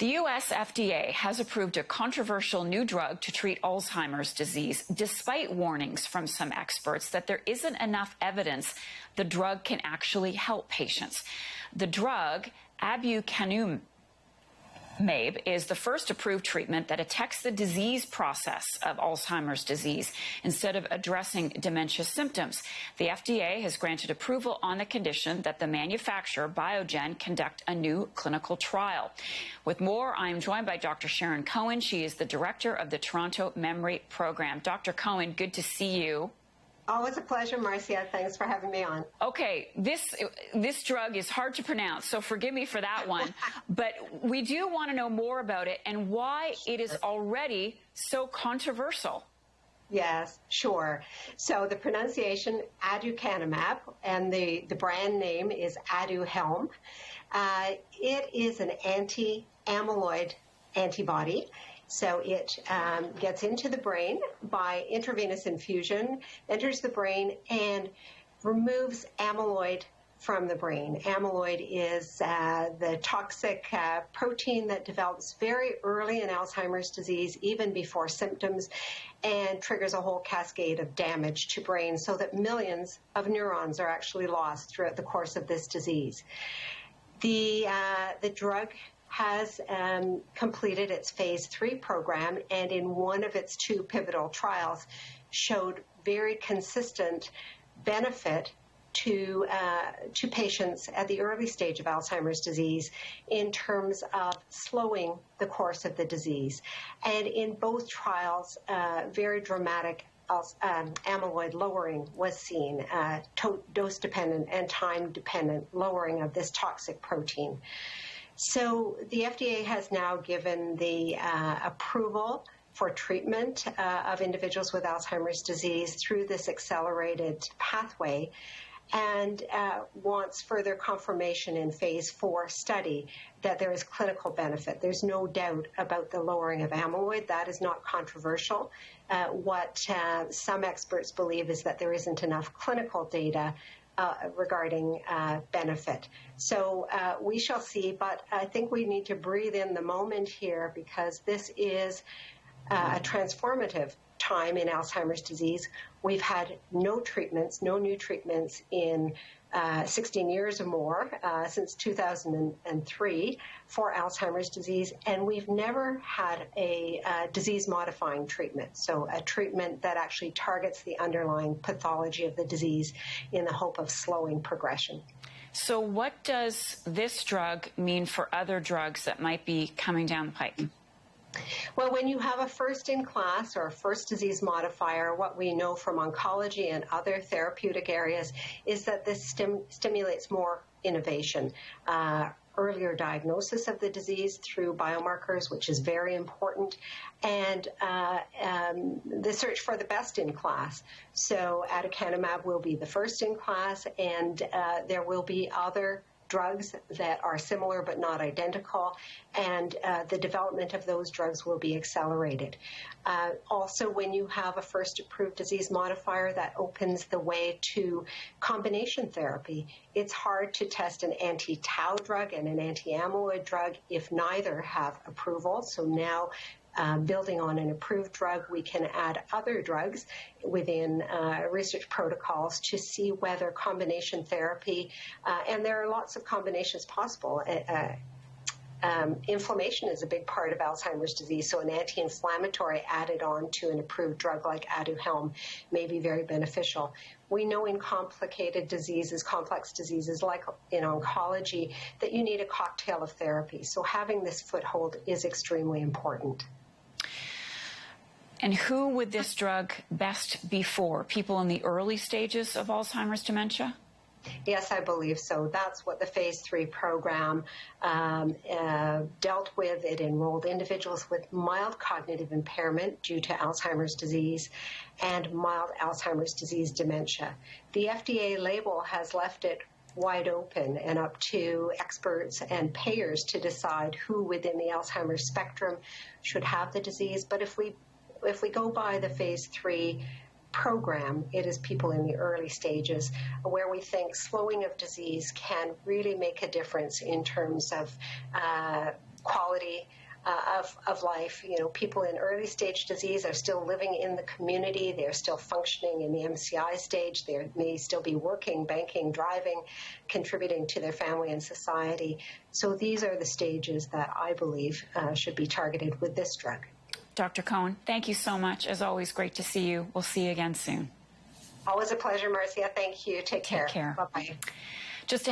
The U.S. FDA has approved a controversial new drug to treat Alzheimer's disease, despite warnings from some experts that there isn't enough evidence the drug can actually help patients. The drug, aducanumab, is the first approved treatment that attacks the disease process of Alzheimer's disease instead of addressing dementia symptoms. The FDA has granted approval on the condition that the manufacturer, Biogen, conduct a new clinical trial. With more, I am joined by Dr. Sharon Cohen. She is the director of the Toronto Memory Program. Dr. Cohen, good to see you. Always a pleasure, Marcia. Thanks for having me on. Okay, this drug is hard to pronounce, so forgive me for that one. But we do want to know more about it and why it is already so controversial. Yes, sure. So the pronunciation, aducanumab, and the brand name is Aduhelm. It is an anti-amyloid antibody. So it gets into the brain by intravenous infusion, enters the brain, and removes amyloid from the brain. Amyloid is the toxic protein that develops very early in Alzheimer's disease, even before symptoms, and triggers a whole cascade of damage to brain so that millions of neurons are actually lost throughout the course of this disease. The drug has completed its phase 3 program, and in one of its 2 pivotal trials showed very consistent benefit to patients at the early stage of Alzheimer's disease in terms of slowing the course of the disease. And in both trials, very dramatic amyloid lowering was seen, dose-dependent and time-dependent lowering of this toxic protein. So the FDA has now given the approval for treatment of individuals with Alzheimer's disease through this accelerated pathway, and wants further confirmation in phase 4 study that there is clinical benefit. There's no doubt about the lowering of amyloid. That is not controversial. What some experts believe is that there isn't enough clinical data regarding benefit. So we shall see, but I think we need to breathe in the moment here, because this is a transformative time in Alzheimer's disease. We've had no new treatments in 16 years or more, since 2003 for Alzheimer's disease, and we've never had a disease-modifying treatment, so a treatment that actually targets the underlying pathology of the disease in the hope of slowing progression. So what does this drug mean for other drugs that might be coming down the pike? Well, when you have a first-in-class or a first disease modifier, what we know from oncology and other therapeutic areas is that this stimulates more innovation. Earlier diagnosis of the disease through biomarkers, which is very important, and the search for the best in class. So aducanumab will be the first in class, and there will be other drugs that are similar but not identical, and the development of those drugs will be accelerated. Also, when you have a first approved disease modifier, that opens the way to combination therapy. It's hard to test an anti-tau drug and an anti-amyloid drug if neither have approval. So now, building on an approved drug, we can add other drugs within research protocols to see whether combination therapy, and there are lots of combinations possible. Inflammation is a big part of Alzheimer's disease, so an anti-inflammatory added on to an approved drug like Aduhelm may be very beneficial. We know in complicated diseases, complex diseases like in oncology, that you need a cocktail of therapy. So having this foothold is extremely important. And who would this drug best be for? People in the early stages of Alzheimer's dementia? Yes, I believe so. That's what the phase 3 program dealt with. It enrolled individuals with mild cognitive impairment due to Alzheimer's disease and mild Alzheimer's disease dementia. The FDA label has left it wide open and up to experts and payers to decide who within the Alzheimer's spectrum should have the disease. But if we go by the phase 3 program, it is people in the early stages where we think slowing of disease can really make a difference in terms of quality of life. You know, people in early stage disease are still living in the community. They're still functioning in the MCI stage. They may still be working, banking, driving, contributing to their family and society. So these are the stages that I believe should be targeted with this drug. Dr. Cohen, thank you so much. As always, great to see you. We'll see you again soon. Always a pleasure, Marcia. Thank you. Take care. Take care. Bye-bye. Just